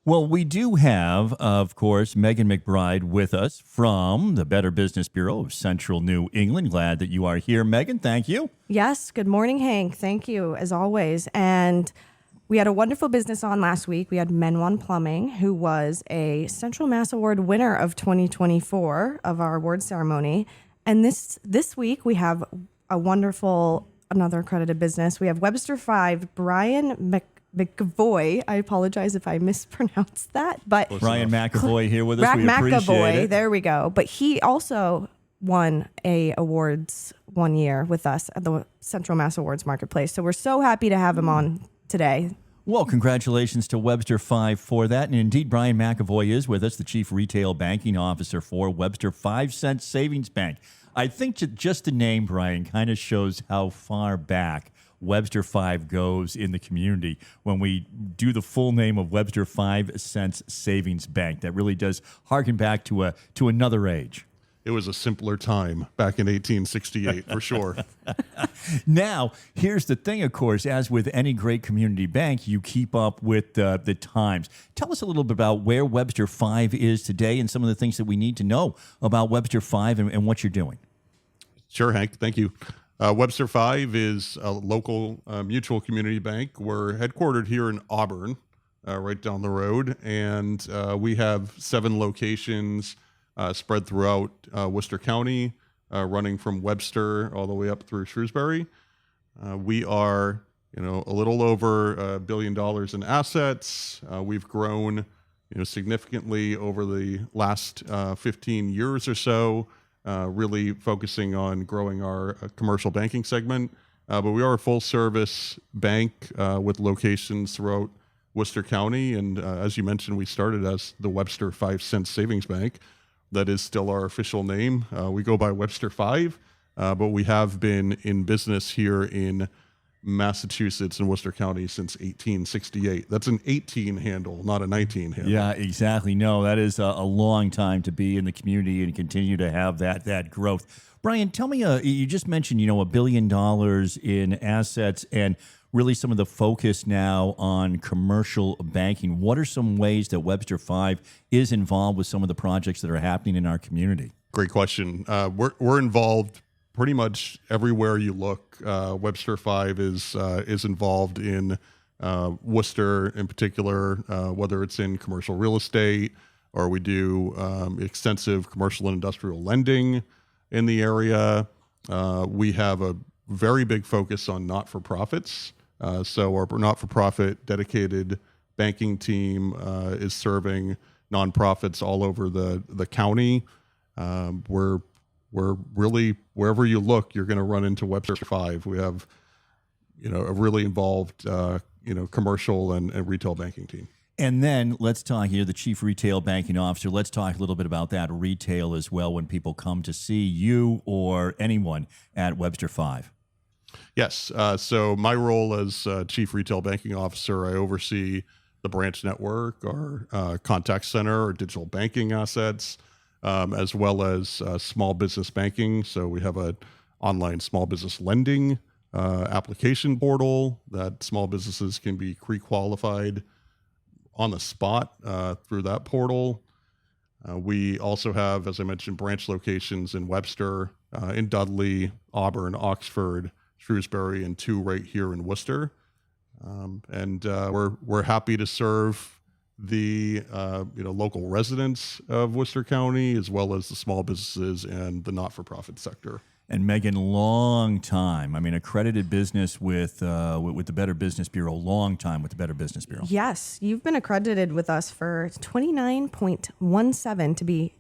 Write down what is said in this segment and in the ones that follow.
Well, we do have, of course, Megan MacBride with us from the Better Business Bureau of Central New England. Glad that you are here, Megan. Thank you. Yes. Good morning, Hank. Thank you, as always. And we had a wonderful business on last week. We had Men1 Plumbing, who was a Central Mass Award winner of 2024 of our award ceremony. And this week, we have another accredited business. We have Webster Five, Brian McEvoy. I apologize if I mispronounced that, but Brian McEvoy here with us. We appreciate McEvoy, it. there we go. But he also won awards 1 year with us at the Central Mass Awards Marketplace. So we're so happy to have him on today. Well, congratulations to Webster Five for that. And indeed, Brian McEvoy is with us, the Chief Retail Banking Officer for Webster 5-Cent Savings Bank. I think just the name, Brian, kind of shows how far back Webster Five goes in the community when we do the full name of Webster 5-Cent Savings Bank. That really does harken back to another age. It was a simpler time back in 1868, for sure. Now, here's the thing, of course, as with any great community bank, you keep up with the times. Tell us a little bit about where Webster Five is today and some of the things that we need to know about Webster Five and what you're doing. Sure, Hank. Thank you. Webster Five is a local mutual community bank. We're headquartered here in Auburn, right down the road, and we have 7 locations spread throughout Worcester County, running from Webster all the way up through Shrewsbury. We are, a little over $1 billion in assets. We've grown, significantly over the last 15 years or so, really focusing on growing our commercial banking segment. But we are a full-service bank with locations throughout Worcester County. And as you mentioned, we started as the Webster 5-Cent Savings Bank. That is still our official name. We go by Webster Five, but we have been in business here in Massachusetts and Worcester County since 1868. That's an 18 handle, not a 19 handle. Yeah, exactly. No, that is a long time to be in the community and continue to have that growth. Brian, tell me, you just mentioned, $1 billion in assets and really some of the focus now on commercial banking. What are some ways that Webster Five is involved with some of the projects that are happening in our community? Great question. We're involved pretty much everywhere you look. Webster Five is involved in Worcester in particular, whether it's in commercial real estate or we do extensive commercial and industrial lending in the area. We have a very big focus on not-for-profits. So our not-for-profit dedicated banking team is serving nonprofits all over the county. We're really, wherever you look, you're going to run into Webster Five. We have, a really involved, commercial and retail banking team. And then let's talk here, the Chief Retail Banking Officer. Let's talk a little bit about that retail as well when people come to see you or anyone at Webster Five. Yes. So my role as Chief Retail Banking Officer, I oversee the branch network, our contact center, our digital banking assets, as well as small business banking. So we have an online small business lending application portal that small businesses can be pre-qualified on the spot through that portal. We also have, as I mentioned, branch locations in Webster, in Dudley, Auburn, Oxford, Shrewsbury, and 2 right here in Worcester. And we're happy to serve the local residents of Worcester County, as well as the small businesses and the not-for-profit sector. And Megan, long time. Accredited business with the Better Business Bureau. Long time with the Better Business Bureau. Yes, you've been accredited with us for 29.17 to be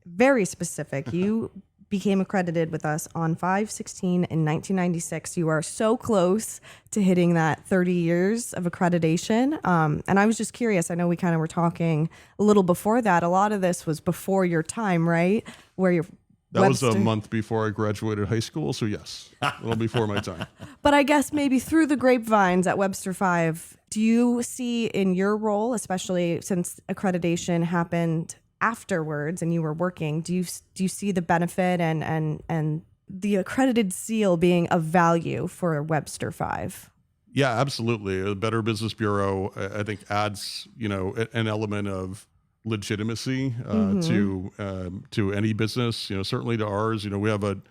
very specific. You became accredited with us on 5/16 in 1996. You are so close to hitting that 30 years of accreditation. And I was just curious. I know we kind of were talking a little before that. A lot of this was before your time, right? Where you're That was a month before I graduated high school, so yes, a little before my time. But I guess maybe through the grapevines at Webster Five, do you see in your role, especially since accreditation happened afterwards and you were working, do you see the benefit and the accredited seal being of value for Webster Five? Yeah, absolutely. A Better Business Bureau, I think, adds an element of legitimacy to any business. Certainly to ours. We have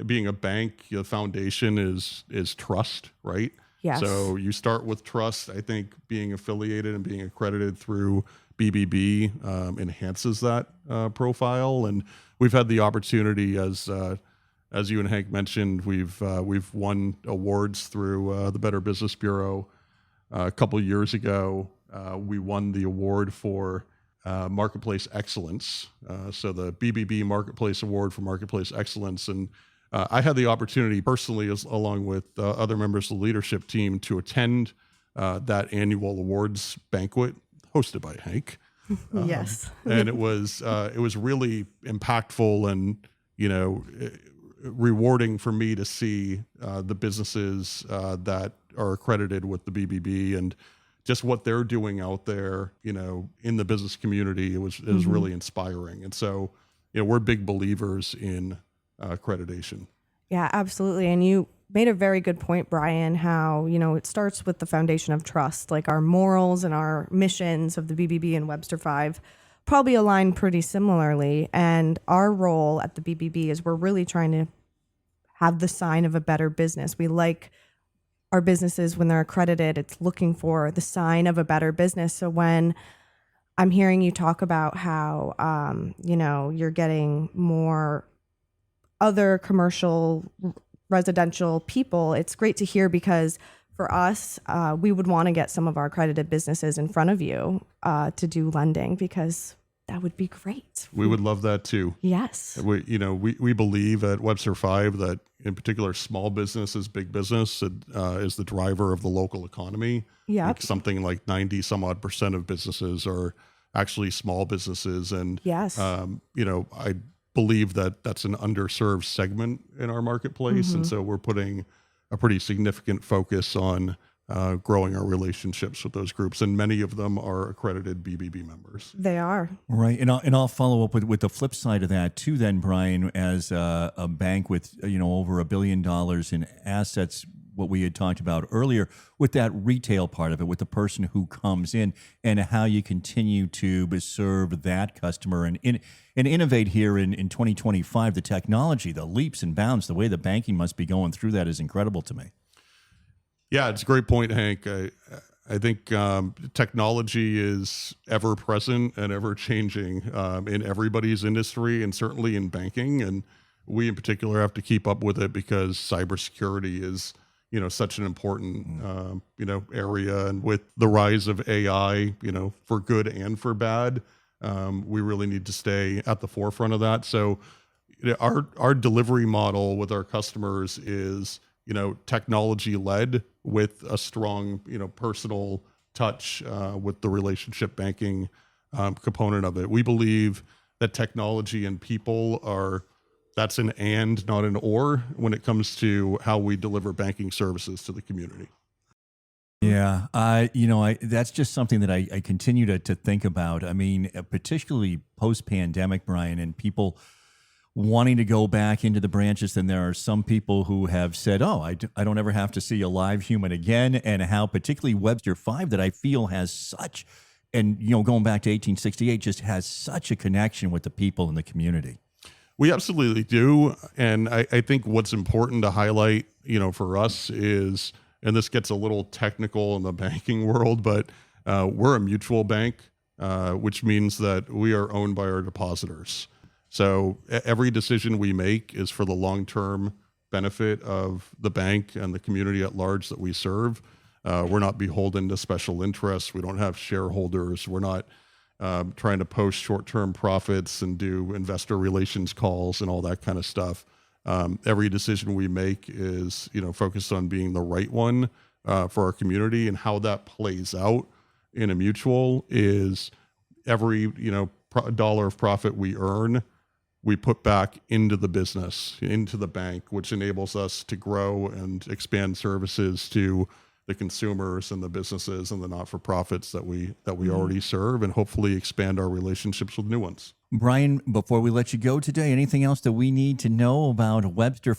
being a bank, the foundation is trust, right? Yes. So you start with trust. I think being affiliated and being accredited through BBB enhances that profile, and we've had the opportunity as you and Hank mentioned, we've won awards through the Better Business Bureau. A couple of years ago, we won the award for Marketplace Excellence. So the BBB Marketplace Award for Marketplace Excellence, and I had the opportunity personally, along with other members of the leadership team, to attend that annual awards banquet hosted by Hank. Yes. And it was really impactful and rewarding for me to see the businesses that are accredited with the BBB and just what they're doing out there, in the business community. It was really inspiring. And so, we're big believers in accreditation. Yeah, absolutely. And you made a very good point, Brian, how, it starts with the foundation of trust, like our morals and our missions of the BBB and Webster Five probably align pretty similarly. And our role at the BBB is we're really trying to have the sign of a better business. We like our businesses when they're accredited, it's looking for the sign of a better business. So when I'm hearing you talk about how, you're getting more other commercial residential people, it's great to hear, because for us, we would want to get some of our accredited businesses in front of you to do lending, because that would be great. We would love that too. Yes. We believe at Webster Five that in particular small business is big business. It is the driver of the local economy. Yeah. Like something like 90 some odd % of businesses are actually small businesses. And, Yes. I believe that that's an underserved segment in our marketplace. And so we're putting a pretty significant focus on growing our relationships with those groups. And many of them are accredited BBB members. They are. Right, and I'll follow up with the flip side of that too. Then, Brian, as a bank with over $1 billion in assets, what we had talked about earlier, with that retail part of it, with the person who comes in, and how you continue to serve that customer and innovate here in 2025. The technology, the leaps and bounds, the way the banking must be going through that is incredible to me. Yeah, it's a great point, Hank. I think technology is ever present and ever changing in everybody's industry, and certainly in banking. And we in particular have to keep up with it, because cybersecurity is such an important area. And with the rise of AI, for good and for bad, we really need to stay at the forefront of that. So our delivery model with our customers is technology led, with a strong, personal touch with the relationship banking component of it. We believe that technology and people that's an and, not an or, when it comes to how we deliver banking services to the community. Yeah, that's just something that I continue to think about. I mean, particularly post-pandemic, Brian, and people wanting to go back into the branches. And there are some people who have said, I don't ever have to see a live human again. And how particularly Webster Five, that I feel has such, and going back to 1868, just has such a connection with the people in the community. We absolutely do. And I think what's important to highlight, for us is, and this gets a little technical in the banking world, but we're a mutual bank, which means that we are owned by our depositors. So every decision we make is for the long-term benefit of the bank and the community at large that we serve. We're not beholden to special interests. We don't have shareholders. We're not trying to post short-term profits and do investor relations calls and all that kind of stuff. Every decision we make is, focused on being the right one for our community. And how that plays out in a mutual is every, dollar of profit we earn, we put back into the business, into the bank, which enables us to grow and expand services to the consumers and the businesses and the not-for-profits that we already serve, and hopefully expand our relationships with new ones. Brian, before we let you go today, anything else that we need to know about Webster